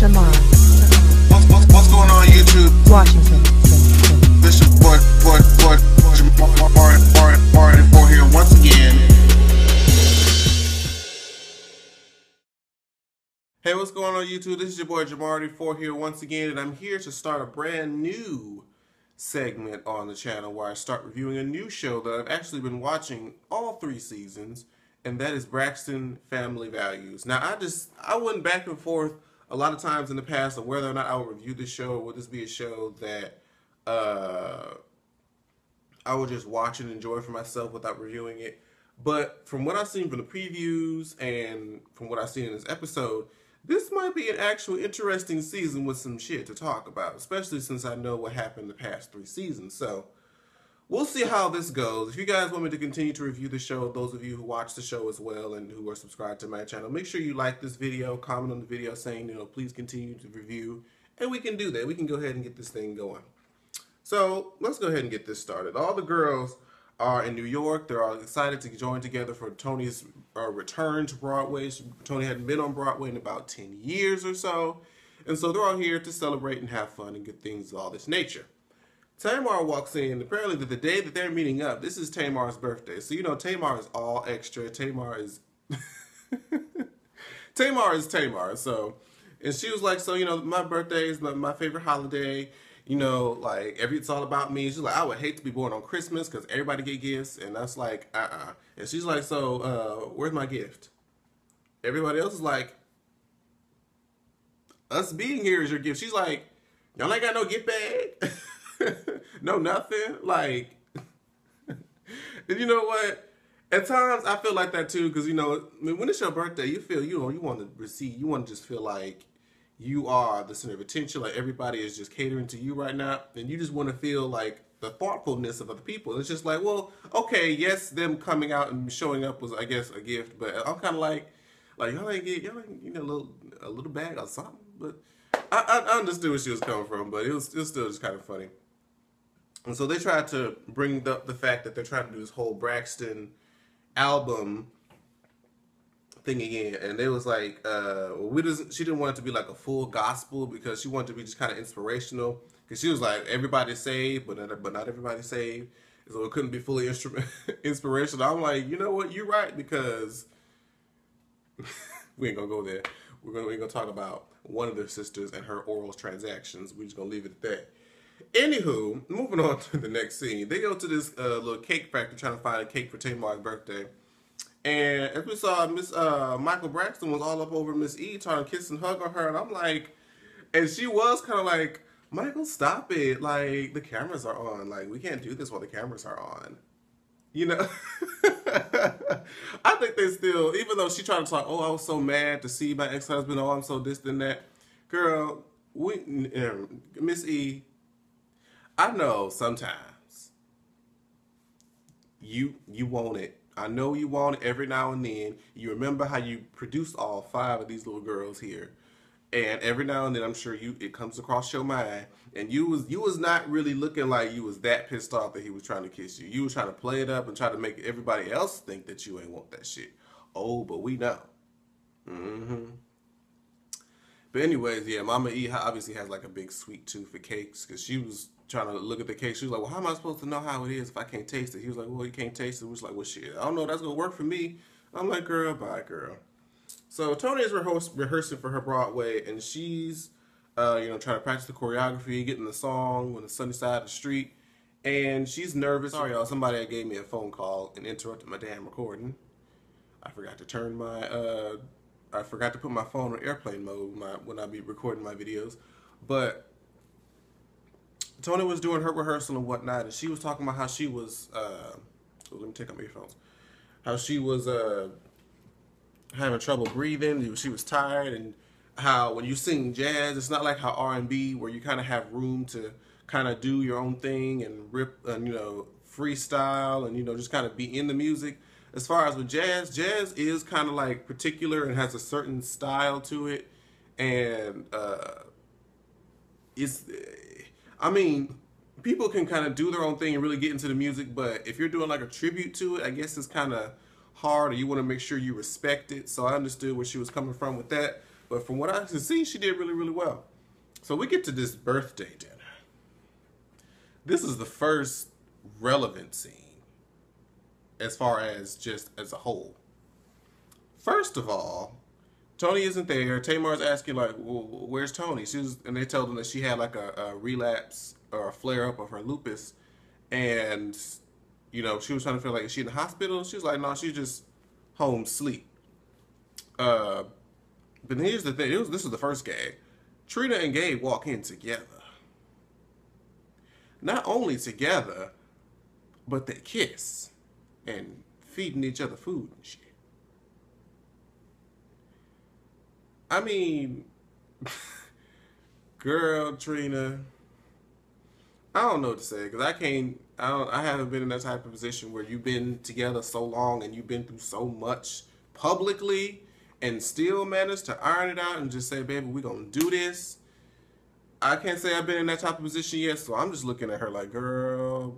What's going on YouTube? Washington. This is Marty 4 here once again. Hey, what's going on YouTube? This is your boy Jamarty 4 here once again, and I'm here to start a brand new segment on the channel where I start reviewing a new show that I've actually been watching all 3 seasons, and that is Braxton Family Values. Now, I went back and forth a lot of times in the past on whether or not I would review this show, or would this be a show that I would just watch and enjoy for myself without reviewing it. But from what I've seen from the previews and from what I've seen in this episode, this might be an actual interesting season with some shit to talk about, especially since I know what happened the past 3 seasons. So we'll see how this goes. If you guys want me to continue to review the show, those of you who watch the show as well and who are subscribed to my channel, make sure you like this video, comment on the video saying, please continue to review, and we can do that. We can go ahead and get this thing going. So let's go ahead and get this started. All the girls are in New York. They're all excited to join together for Tony's return to Broadway. Tony hadn't been on Broadway in about 10 years or so. And so they're all here to celebrate and have fun and good things of all this nature. Tamar walks in. Apparently, the day that they're meeting up, this is Tamar's birthday. So, Tamar is all extra. Tamar is... Tamar is Tamar. So, and she was like, so, my birthday is my favorite holiday. It's all about me. She's like, I would hate to be born on Christmas because everybody get gifts. And that's like, And she's like, so, where's my gift? Everybody else is like, us being here is your gift. She's like, y'all ain't got no gift bag? No, nothing. Like, and you know what? At times, I feel like that too. Because, when it's your birthday, you feel, you want to receive, you want to just feel like you are the center of attention, like everybody is just catering to you right now, and you just want to feel like the thoughtfulness of other people. It's just like, well, okay, yes, them coming out and showing up was, I guess, a gift, but I'm kind of like y'all ain't a little bag or something. But I understood where she was coming from, but it was still just kind of funny. And so they tried to bring up the fact that they're trying to do this whole Braxton album thing again, and they was like, she didn't want it to be like a full gospel because she wanted to be just kind of inspirational. Because she was like, everybody's saved, but not everybody's saved, so it couldn't be fully inspirational. I'm like, you know what, you're right, because we ain't gonna go there. We're gonna talk about one of their sisters and her oral transactions. We're just gonna leave it at that. Anywho, moving on to the next scene, they go to this little cake factory trying to find a cake for Tamar's birthday. And as we saw, Miss Michael Braxton was all up over Miss E, trying to kiss and hug on her. And I'm like, and she was kind of like, Michael, stop it. Like, the cameras are on. Like, we can't do this while the cameras are on. I think they still, even though she tried to talk, oh, I was so mad to see my ex-husband. Oh, I'm so this and that. Girl, Miss E, I know sometimes you want it. I know you want it every now and then. You remember how you produced all 5 of these little girls here, and every now and then I'm sure it comes across your mind, and you was not really looking like you was that pissed off that he was trying to kiss you. You was trying to play it up and try to make everybody else think that you ain't want that shit. Oh, but we know. But anyways, yeah, Mama E obviously has like a big sweet tooth for cakes, because she was trying to look at the cake. She was like, well, how am I supposed to know how it is if I can't taste it? He was like, well, you can't taste it. We was like, well, shit, I don't know, that's gonna work for me. I'm like, girl, bye, girl. So Tony is rehearsing for her Broadway, and she's trying to practice the choreography, getting the song on the sunny side of the street, and she's nervous. Sorry, y'all, somebody gave me a phone call and interrupted my damn recording. I forgot to turn my I forgot to put my phone on airplane mode when I be recording my videos. But Tony was doing her rehearsal and whatnot, and she was talking about how she was, let me take out my earphones, how she was having trouble breathing, she was tired, and how when you sing jazz, it's not like how R&B, where you kind of have room to kind of do your own thing and rip, and freestyle, and just kind of be in the music. As far as with jazz is kind of like particular and has a certain style to it, and people can kind of do their own thing and really get into the music, but if you're doing like a tribute to it, I guess it's kind of hard, or you want to make sure you respect it. So I understood where she was coming from with that. But from what I can see, she did really, really well. So we get to this birthday dinner. This is the first relevant scene as far as just as a whole. First of all, Tony isn't there. Tamar's asking, like, well, where's Tony? And they told him that she had like a relapse or a flare up of her lupus. And, you know, she was trying to feel like, is she in the hospital? She was like, no, she's just home sleep. But here's the thing. This is the first gag. Trina and Gabe walk in together. Not only together, but they kiss and feeding each other food and shit. I mean, girl, Trina, I don't know what to say, because I haven't been in that type of position where you've been together so long and you've been through so much publicly and still managed to iron it out and just say, baby, we're going to do this. I can't say I've been in that type of position yet, so I'm just looking at her like, girl,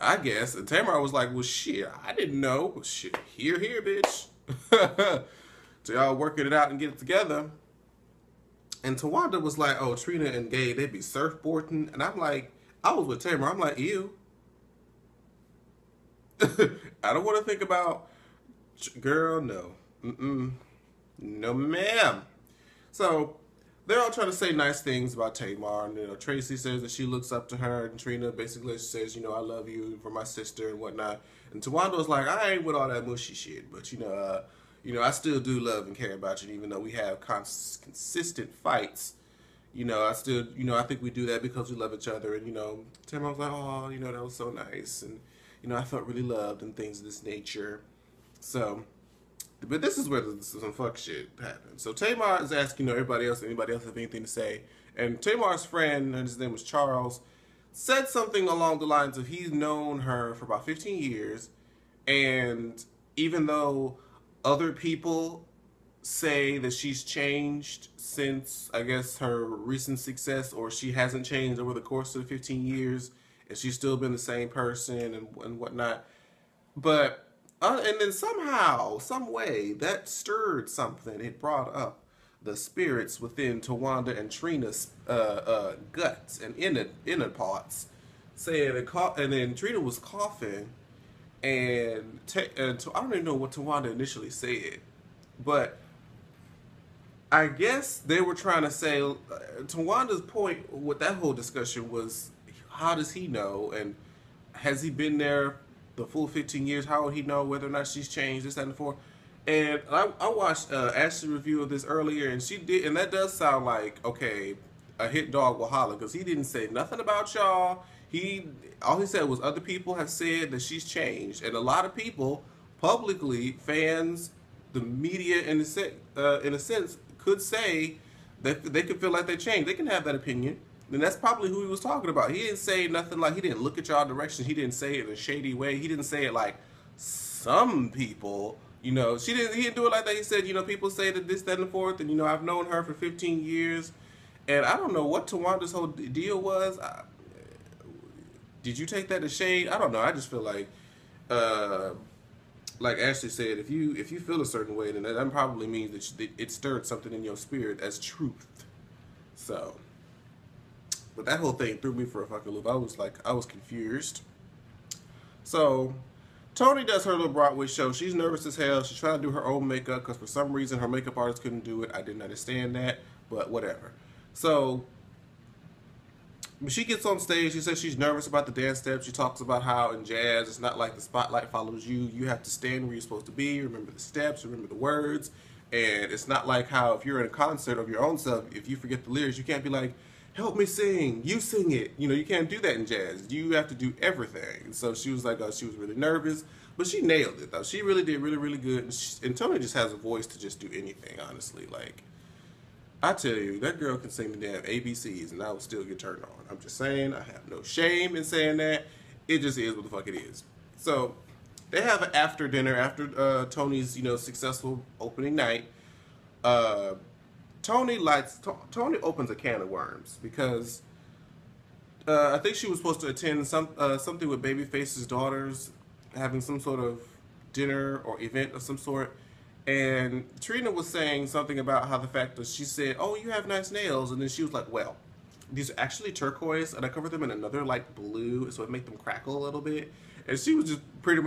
I guess. And Tamar was like, well, shit, I didn't know. Well, shit, here, bitch. So y'all working it out and get it together. And Tawanda was like, oh, Trina and Gabe, they'd be surfboarding. And I'm like, I was with Tamar. I'm like, ew. I don't want to think about, girl, no. No, ma'am. So they're all trying to say nice things about Tamar. And, you know, Tracy says that she looks up to her. And Trina basically says, you know, I love you for my sister and whatnot. And Tawanda was like, I ain't with all that mushy shit. But, you know, I still do love and care about you. Even though we have consistent fights, you know, I think we do that because we love each other. And, you know, Tamar was like, oh, you know, that was so nice. And, you know, I felt really loved and things of this nature. So, but this is where some fuck shit happens. So Tamar is asking, you know, anybody else have anything to say? And Tamar's friend, and his name was Charles, said something along the lines of he's known her for about 15 years. And even though other people say that she's changed since, I guess, her recent success, or she hasn't changed over the course of 15 years, and she's still been the same person and whatnot. But and then somehow, some way, that stirred something. It brought up the spirits within Tawanda and Trina's guts and inner parts. And then Trina was coughing, and I don't even know what Tawanda initially said, but I guess they were trying to say, Tawanda's point with that whole discussion was, how does he know, and has he been there the full 15 years? How would he know whether or not she's changed, this, that, and the fourth? And I watched Ashley's review of this earlier, and she did, and that does sound like, okay, a hit dog will holler, because he didn't say nothing about y'all. All he said was other people have said that she's changed, and a lot of people, publicly, fans, the media, in a sense, could say that they could feel like they changed. They can have that opinion. And that's probably who he was talking about. He didn't say nothing like, he didn't look at y'all direction. He didn't say it in a shady way. He didn't say it like some people, you know, he didn't do it like that. He said, you know, people say that this, that, and the fourth, and, you know, I've known her for 15 years. And I don't know what Tawanda's whole deal was. Did you take that as shade? I don't know. I just feel like Ashley said, if you feel a certain way, then that probably means that it stirred something in your spirit as truth. So, but that whole thing threw me for a fucking loop. I was confused. So, Tony does her little Broadway show. She's nervous as hell. She's trying to do her own makeup because for some reason her makeup artist couldn't do it. I didn't understand that, but whatever. So, she gets on stage. She says she's nervous about the dance steps. She talks about how in jazz, it's not like the spotlight follows you. You have to stand where you're supposed to be. Remember the steps. Remember the words. And it's not like how if you're in a concert of your own self, if you forget the lyrics, you can't be like, help me sing, you sing it. You know, you can't do that in jazz. You have to do everything. So she was like, she was really nervous, but she nailed it though. She really did really, really good. And Tony just has a voice to just do anything, honestly. Like, I tell you, that girl can sing the damn ABCs and I would still get turned on. I'm just saying, I have no shame in saying that. It just is what the fuck it is. So, they have an after dinner, after Tony's, you know, successful opening night. Tony opens a can of worms because I think she was supposed to attend something with Babyface's daughters, having some sort of dinner or event of some sort, And Trina was saying something about how the fact that she said, "Oh, you have nice nails," and then she was like, "Well, these are actually turquoise, and I covered them in another like blue, so it made them crackle a little bit." And she was just pretty much